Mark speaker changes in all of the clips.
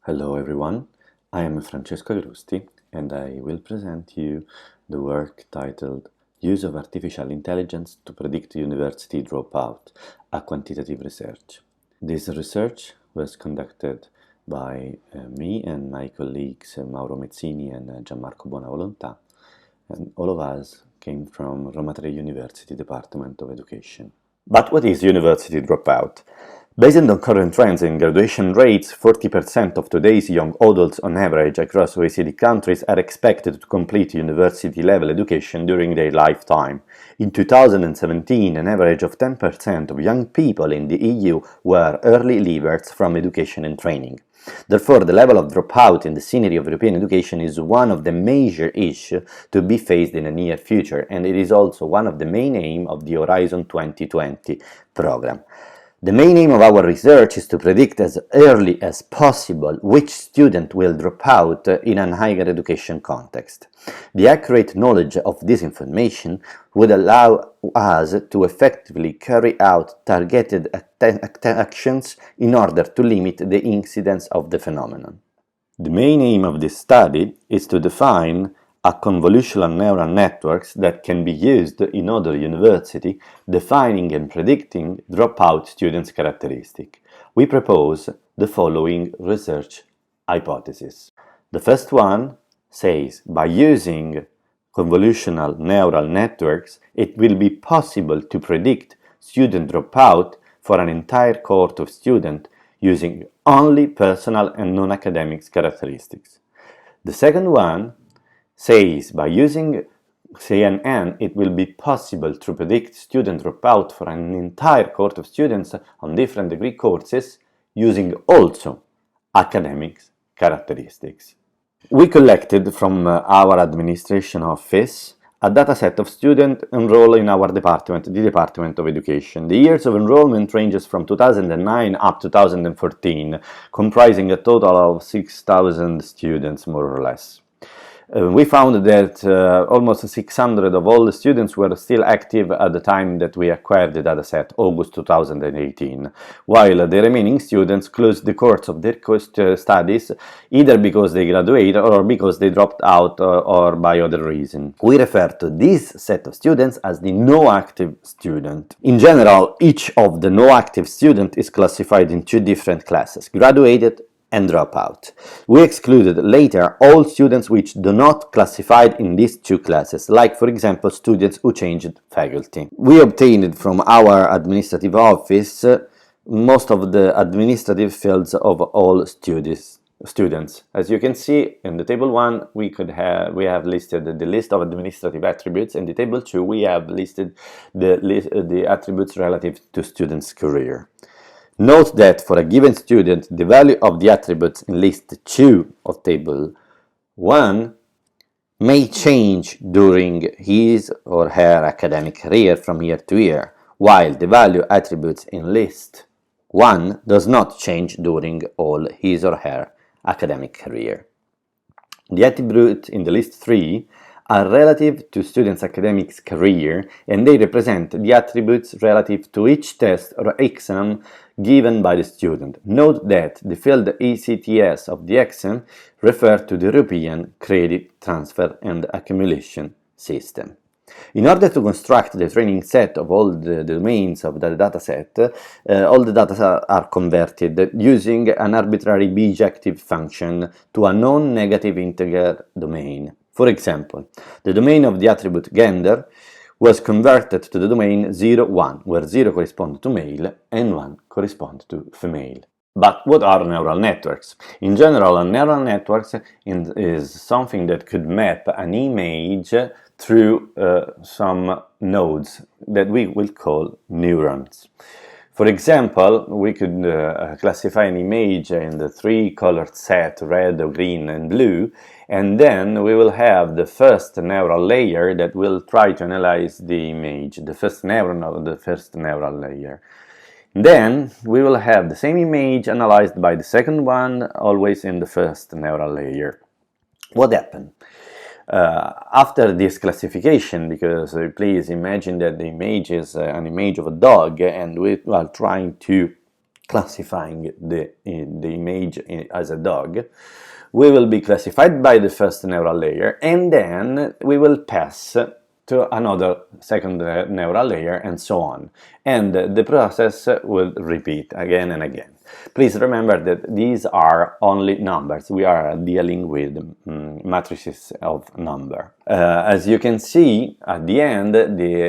Speaker 1: Hello everyone, I am Francesco Agrusti and I will present you the work titled Use of Artificial Intelligence to Predict University Dropout, a Quantitative Research. This research was conducted by me and my colleagues Mauro Mezzini and Gianmarco Buonavolontà, and all of us came from Roma Tre University Department of Education. But what is university dropout? Based on current trends in graduation rates, 40% of today's young adults on average across OECD countries are expected to complete university-level education during their lifetime. In 2017, an average of 10% of young people in the EU were early leavers from education and training. Therefore, the level of dropout in the scenery of European education is one of the major issues to be faced in the near future, and it is also one of the main aims of the Horizon 2020 program. The main aim of our research is to predict as early as possible which student will drop out in a higher education context. The accurate knowledge of this information would allow us to effectively carry out targeted actions in order to limit the incidence of the phenomenon. The main aim of this study is to define a convolutional neural networks that can be used in other universities, defining and predicting dropout students' characteristics. We propose the following research hypothesis. The first one says, by using convolutional neural networks, it will be possible to predict student dropout for an entire cohort of students using only personal and non-academic characteristics. The second one says by using CNN, it will be possible to predict student dropout for an entire cohort of students on different degree courses using also academic characteristics. We collected from our administration office a dataset of students enrolled in our department, the Department of Education. The years of enrollment ranges from 2009 up to 2014, comprising a total of 6,000 students, more or less. We found that almost 600 of all the students were still active at the time that we acquired the dataset, August 2018, while the remaining students closed the course of their studies either because they graduated or because they dropped out or by other reason. We refer to this set of students as the no-active student. In general, each of the no-active students is classified in two different classes, graduated and dropout. We excluded later all students which do not classified in these two classes, like for example students who changed faculty. We obtained from our administrative office most of the administrative fields of all students. As you can see in the table 1, we have listed the list of administrative attributes. In the table 2, we have listed the attributes relative to students' career. Note that for a given student, the value of the attributes in list 2 of table 1 may change during his or her academic career from year to year, while the value attributes in list 1 does not change during all his or her academic career. The attributes in the list 3 are relative to students' academic career, and they represent the attributes relative to each test or exam given by the student. Note that the field ECTS of the exam refers to the European Credit Transfer and Accumulation System. In order to construct the training set of all the domains of the dataset, all the data are converted using an arbitrary bijective function to a non-negative integer domain. For example, the domain of the attribute gender was converted to the domain 0, 1, where 0 corresponds to male and 1 corresponds to female. But what are neural networks? In general, a neural network is something that could map an image through some nodes that we will call neurons. For example, we could classify an image in the 3-colored set, red, green and blue, and then we will have the first neural layer that will try to analyze the image, the first neuron of the first neural layer. Then we will have the same image analyzed by the second one, always in the first neural layer. What happened? After this classification, because please imagine that the image is an image of a dog and we are trying to classifying the image as a dog, we will be classified by the first neural layer, and then we will pass to another second neural layer, and so on. And the process will repeat again and again. Please remember that these are only numbers. We are dealing with matrices of number. As you can see, at the end,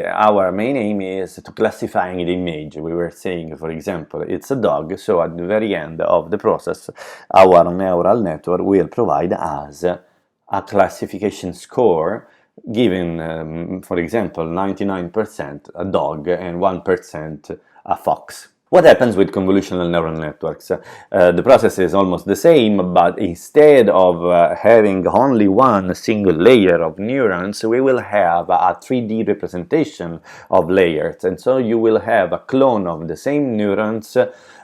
Speaker 1: our main aim is to classifying the image. We were saying, for example, it's a dog, so at the very end of the process, our neural network will provide us a classification score giving, for example, 99% a dog and 1% a fox. What happens with convolutional neural networks? The process is almost the same, but instead of having only one single layer of neurons, we will have a 3D representation of layers, and so you will have a clone of the same neurons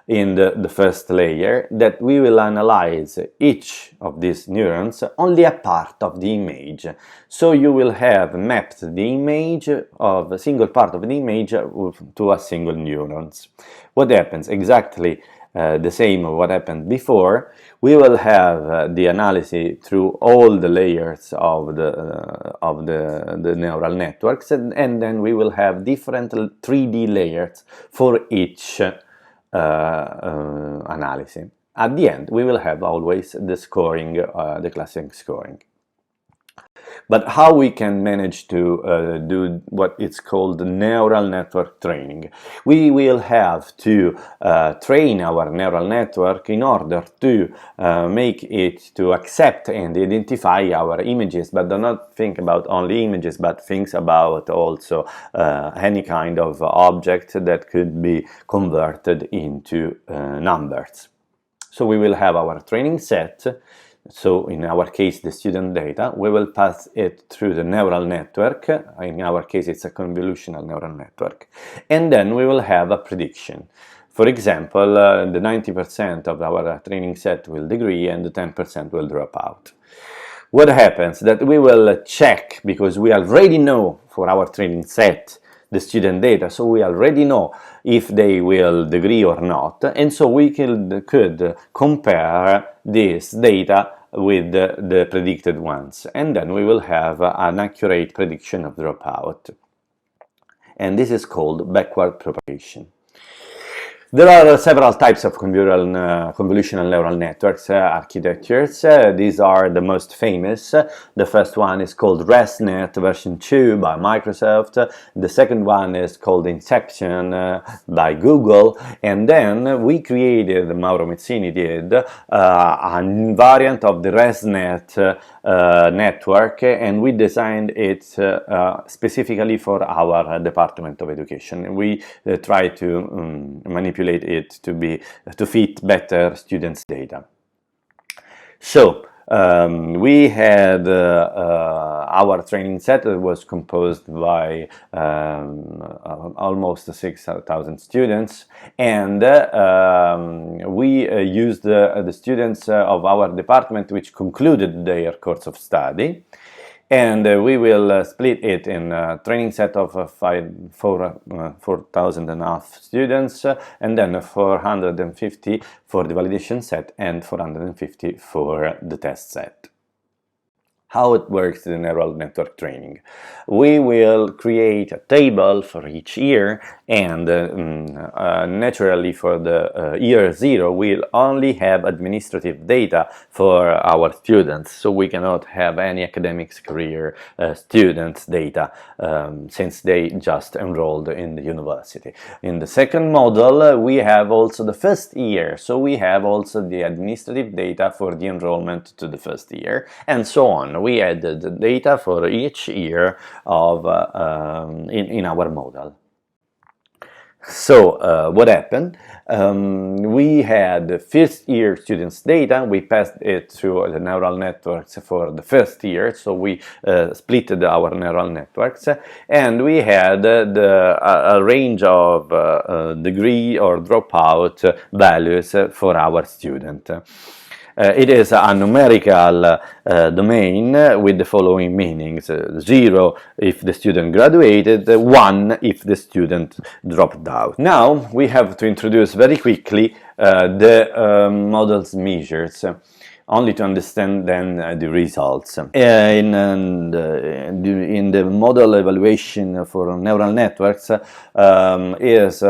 Speaker 1: in the first layer that we will analyze each of these neurons only a part of the image. So you will have mapped the image of a single part of the image to a single neurons. What happens? Exactly the same of what happened before. We will have the analysis through all the layers of the neural networks, and then we will have different 3D layers for each analysis. At the end, we will have always the scoring, the classic scoring. But how we can manage to do what is called neural network training? We will have to train our neural network in order to make it to accept and identify our images, but do not think about only images, but think about also any kind of object that could be converted into numbers. So we will have our training set. So in our case, the student data, we will pass it through the neural network. In our case, it's a convolutional neural network. And then we will have a prediction. For example, the 90% of our training set will degree and the 10% will drop out. What happens? That we will check, because we already know for our training set the student data, so we already know if they will degree or not, and so we could compare this data with the predicted ones, and then we will have an accurate prediction of dropout. And this is called backward propagation. There are several types of convolutional neural networks architectures. These are the most famous. The first one is called ResNet version 2 by Microsoft. The second one is called Inception by Google. And then we created, Mauro Mezzini did, a variant of the ResNet network, and we designed it specifically for our Department of Education. We try to manipulate it to fit better students' data. So we had our training set that was composed by almost 6,000 students, and we used the students of our department which concluded their course of study. And we will split it in a training set of 4,500 students, and then 450 for the validation set and 450 for the test set. How it works in neural network training. We will create a table for each year, and naturally for the year 0 we'll only have administrative data for our students, so we cannot have any academics career students data since they just enrolled in the university. In the second model we have also the first year, so we have also the administrative data for the enrollment to the first year, and so on. We added the data for each year of in our model. So what happened? We had the first year students data. We passed it through the neural networks for the first year, so we splitted our neural networks, and we had a range of degree or dropout values for our student. It is a numerical domain with the following meanings: 0 if the student graduated, 1 if the student dropped out. Now we have to introduce very quickly the model's measures, only to understand then the results. In the model evaluation for neural networks, is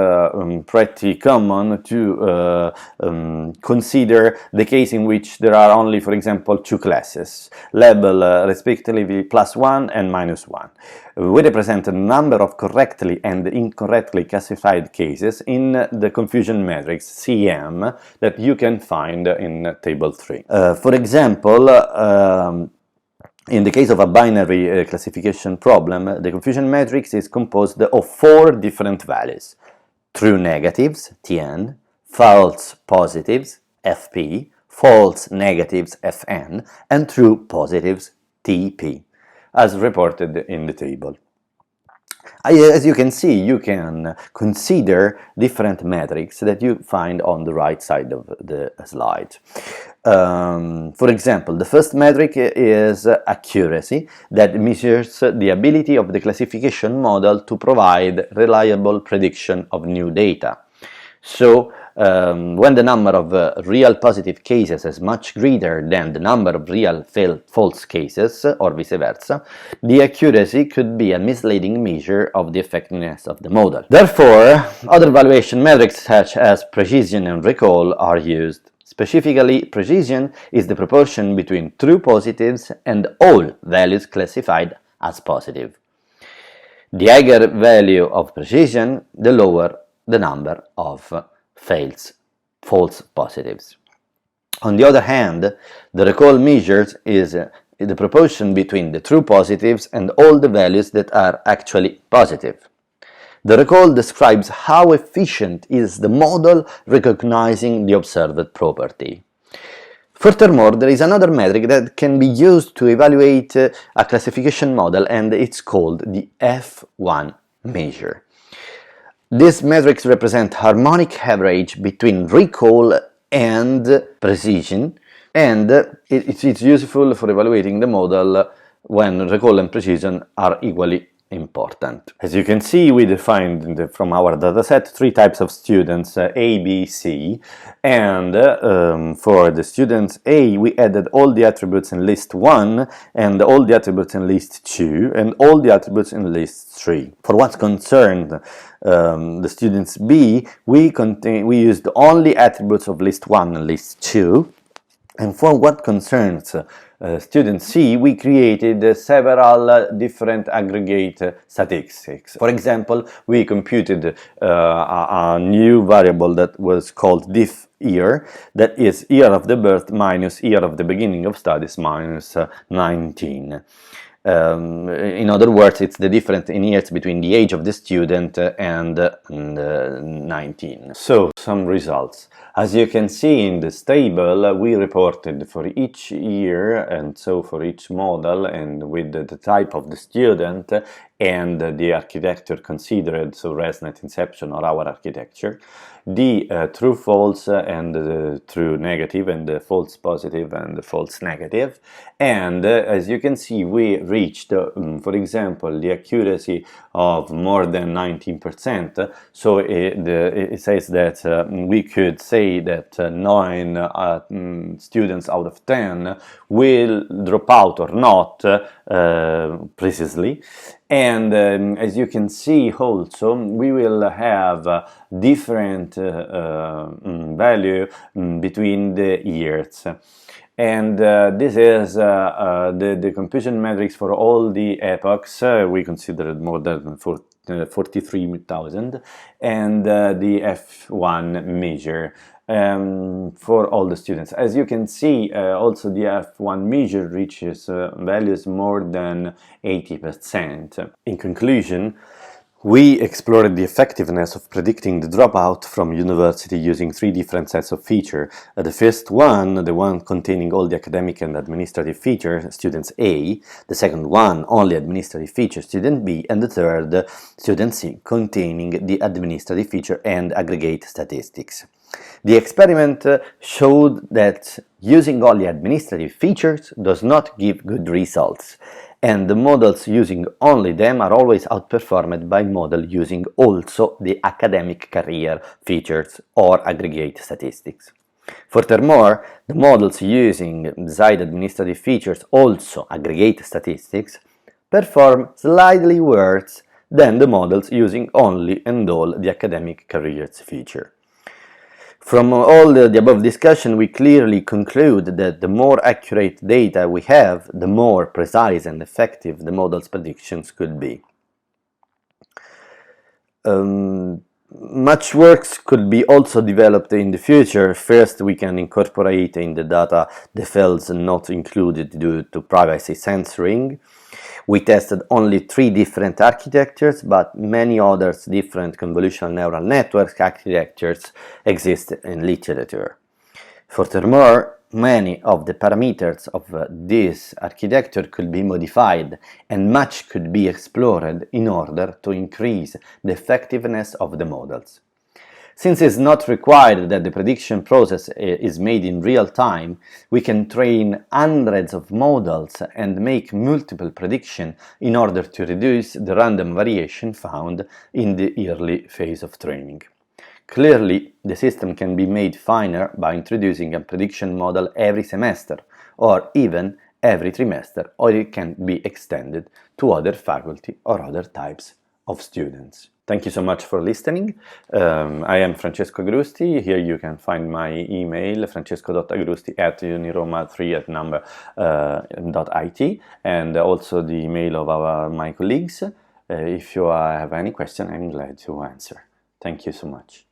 Speaker 1: pretty common to consider the case in which there are only, for example, two classes, labeled respectively +1 and -1. We represent a number of correctly and incorrectly classified cases in the confusion matrix CM that you can find in table 3. For example, in the case of a binary classification problem, the confusion matrix is composed of 4 different values: true negatives, Tn, false positives, Fp, false negatives, Fn, and true positives, Tp, as reported in the table. As you can see, you can consider different metrics that you find on the right side of the slide. For example, the first metric is accuracy, that measures the ability of the classification model to provide reliable prediction of new data. So, when the number of real positive cases is much greater than the number of real false cases, or vice versa, the accuracy could be a misleading measure of the effectiveness of the model. Therefore, other valuation metrics such as precision and recall are used. Specifically, precision is the proportion between true positives and all values classified as positive. The higher value of precision, the lower the number of false positives. On the other hand, the recall measures is the proportion between the true positives and all the values that are actually positive. The recall describes how efficient is the model recognizing the observed property. Furthermore, there is another metric that can be used to evaluate a classification model, and it's called the F1 measure. These metrics represent harmonic average between recall and precision, and it's useful for evaluating the model when recall and precision are equally important. As you can see, we defined from our dataset 3 types of students, A, B, C, and for the students A, we added all the attributes in list 1 and all the attributes in list 2 and all the attributes in list 3. For what's concerned the students B, we used only attributes of list 1 and list 2, and for what concerns student C, we created several different aggregate statistics. For example, we computed a new variable that was called diff year, that is year of the birth minus year of the beginning of studies minus 19. In other words, it's the difference in years between the age of the student and 19. So, some results. As you can see in this table, we reported for each year, and so for each model, and with the type of the student and the architecture considered, so ResNet Inception or our architecture, the true false and the true negative, and the false positive and the false negative. And as you can see, we reached, for example, the accuracy of more than 19%. So it says that we could say that 9 students out of 10 will drop out or not precisely. And as you can see also, we will have different value between the years. And this is the confusion metrics for all the epochs. We considered more than 43,000, and the F1 measure for all the students. As you can see, also the F1 measure reaches values more than 80%. In conclusion, we explored the effectiveness of predicting the dropout from university using 3 different sets of features. The first one, the one containing all the academic and administrative features, students A. The second one, only administrative features, student B. And the third, student C, containing the administrative feature and aggregate statistics. The experiment showed that using only administrative features does not give good results, and the models using only them are always outperformed by models using also the academic career features or aggregate statistics. Furthermore, the models using beside administrative features also aggregate statistics perform slightly worse than the models using only and all the academic careers feature. From all the above discussion, we clearly conclude that the more accurate data we have, the more precise and effective the model's predictions could be. Much work could be also developed in the future. First, we can incorporate in the data the fields not included due to privacy censoring. We tested only 3 different architectures, but many others different convolutional neural network architectures exist in literature. Furthermore, many of the parameters of this architecture could be modified, and much could be explored in order to increase the effectiveness of the models. Since it's not required that the prediction process is made in real time, we can train hundreds of models and make multiple predictions in order to reduce the random variation found in the early phase of training. Clearly, the system can be made finer by introducing a prediction model every semester, or even every trimester, or it can be extended to other faculty or other types of students. Thank you so much for listening. I am Francesco Agrusti. Here you can find my email, francesco.agrusti@uniroma3@number.it, and also the email of my colleagues. If you have any question, I'm glad to answer. Thank you so much.